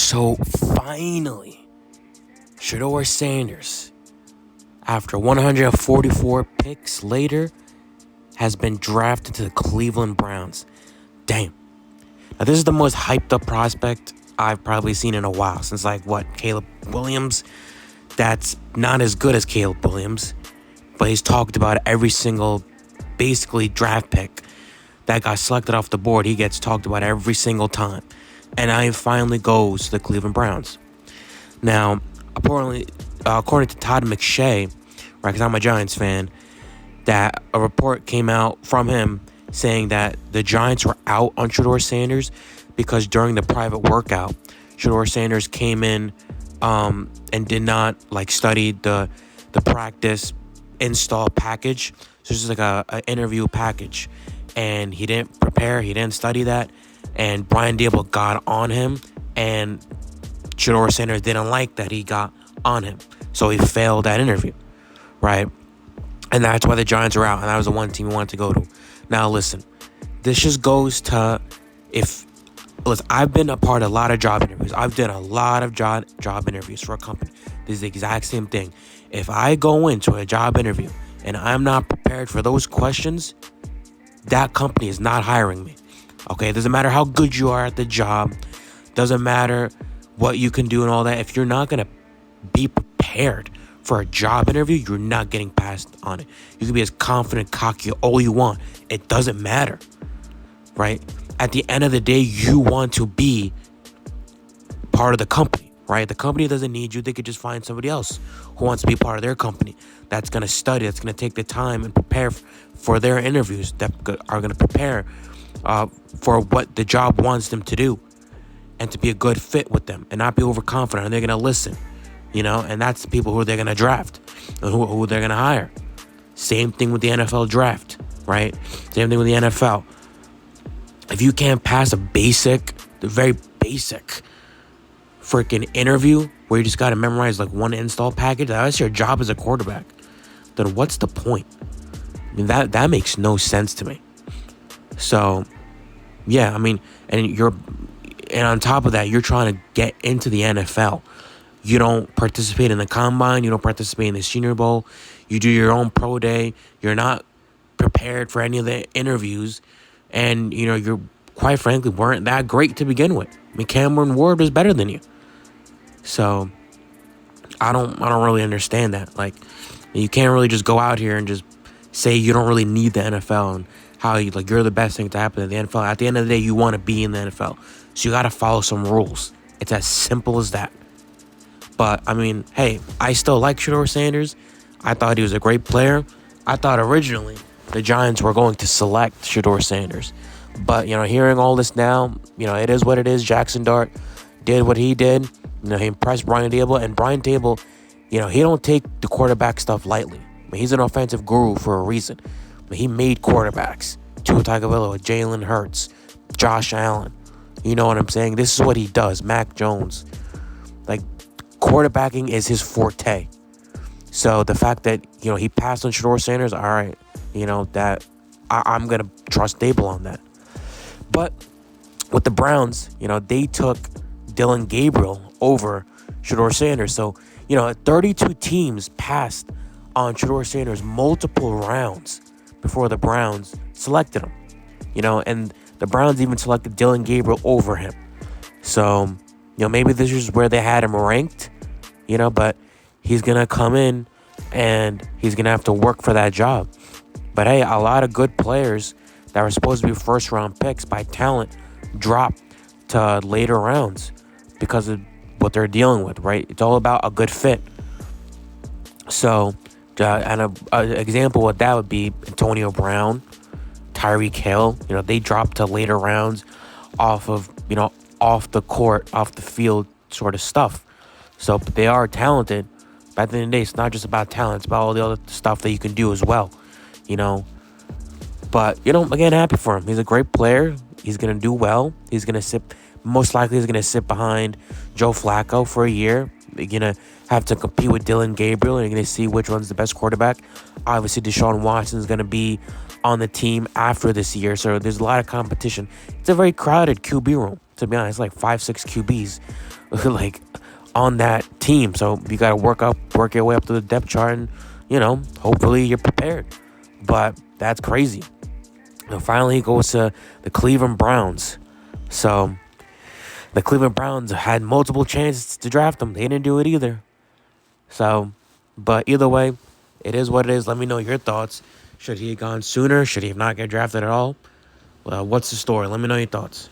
So finally, Shadeur Sanders, after 144 picks later, has been drafted to the Cleveland Browns. Damn. Now, this is the most hyped up prospect I've probably seen in a while. Since, Caleb Williams? That's not as good as Caleb Williams, but he's talked about every single, basically, draft pick that got selected off the board. He gets talked about every single time. And now he finally goes to the Cleveland Browns. Now, according to Todd McShay, right, because I'm a Giants fan, that a report came out from him saying that the Giants were out on Shadeur Sanders because during the private workout, Shadeur Sanders came in and did not study the practice install package. So this is like a interview package, and he didn't prepare, he didn't study that, and Brian Daboll got on him, and Shadeur Sanders didn't like that he got on him, so he failed that interview, right? And that's why the Giants are out, and that was the one team he wanted to go to. Now, listen, this just goes to I've been a part of a lot of job interviews. I've done a lot of job interviews for a company. This is the exact same thing. If I go into a job interview and I'm not prepared for those questions, that company is not hiring me. Okay? It doesn't matter how good you are at the job. Doesn't matter what you can do and all that. If you're not going to be prepared for a job interview, you're not getting passed on it. You can be as confident, cocky, all you want. It doesn't matter, right? At the end of the day, you want to be part of the company, right? The company doesn't need you. They could just find somebody else who wants to be part of their company, that's going to study, that's going to take the time and prepare for their interviews, that are going to prepare for what the job wants them to do and to be a good fit with them and not be overconfident, and they're going to listen. And that's the people who they're going to draft and who they're going to hire. Same thing with the NFL draft, right? Same thing with the NFL. If you can't pass the very basic freaking interview where you just got to memorize one install package, that's your job as a quarterback, then what's the point? I mean, that makes no sense to me. So, yeah, I mean, and on top of that, you're trying to get into the NFL. You don't participate in the combine. You don't participate in the Senior Bowl. You do your own pro day. You're not prepared for any of the interviews. And, you're quite frankly weren't that great to begin with. I mean, Cameron Ward was better than you. So, I don't really understand that. You can't really just go out here and just say you don't really need the NFL and how you're the best thing to happen in the NFL. At the end of the day, you want to be in the NFL. So, you got to follow some rules. It's as simple as that. But, I mean, hey, I still like Shadeur Sanders. I thought he was a great player. I thought originally the Giants were going to select Shadeur Sanders. But, hearing all this now, it is what it is. Jackson Dart did what he did. He impressed Brian Daboll. And Brian Daboll, he don't take the quarterback stuff lightly. I mean, he's an offensive guru for a reason. I mean, he made quarterbacks. Tua Tagovailoa, Jalen Hurts, Josh Allen. You know what I'm saying? This is what he does. Mac Jones. Quarterbacking is his forte. So the fact that, he passed on Shadeur Sanders, all right, that I'm going to trust Daboll on that. But with the Browns, they took Dylan Gabriel over Shadeur Sanders. So, 32 teams passed on Shadeur Sanders multiple rounds before the Browns selected him. And the Browns even selected Dylan Gabriel over him. So, maybe this is where they had him ranked, but he's going to come in and he's going to have to work for that job. But hey, a lot of good players that were supposed to be first-round picks by talent dropped to later rounds because of what they're dealing with, right? It's all about a good fit. So, an example of that would be Antonio Brown, Tyreek Hill. They dropped to later rounds off of, off the court, off the field sort of stuff. So, but they are talented. But at the end of the day, it's not just about talent. It's about all the other stuff that you can do as well, But, again, happy for him. He's a great player. He's going to do well. Most likely he's going to sit behind Joe Flacco for a year. They're going to have to compete with Dylan Gabriel, and you're going to see which one's the best quarterback. Obviously, Deshaun Watson is going to be on the team after this year, so there's a lot of competition. It's a very crowded QB room, to be honest. Like 5-6 QBs like on that team. So you got to work your way up to the depth chart, and hopefully you're prepared. But that's crazy. And finally, he goes to the Cleveland Browns. So the Cleveland Browns had multiple chances to draft him. They didn't do it either. So, but either way, it is what it is. Let me know your thoughts. Should he have gone sooner? Should he have not get drafted at all? Well, what's the story? Let me know your thoughts.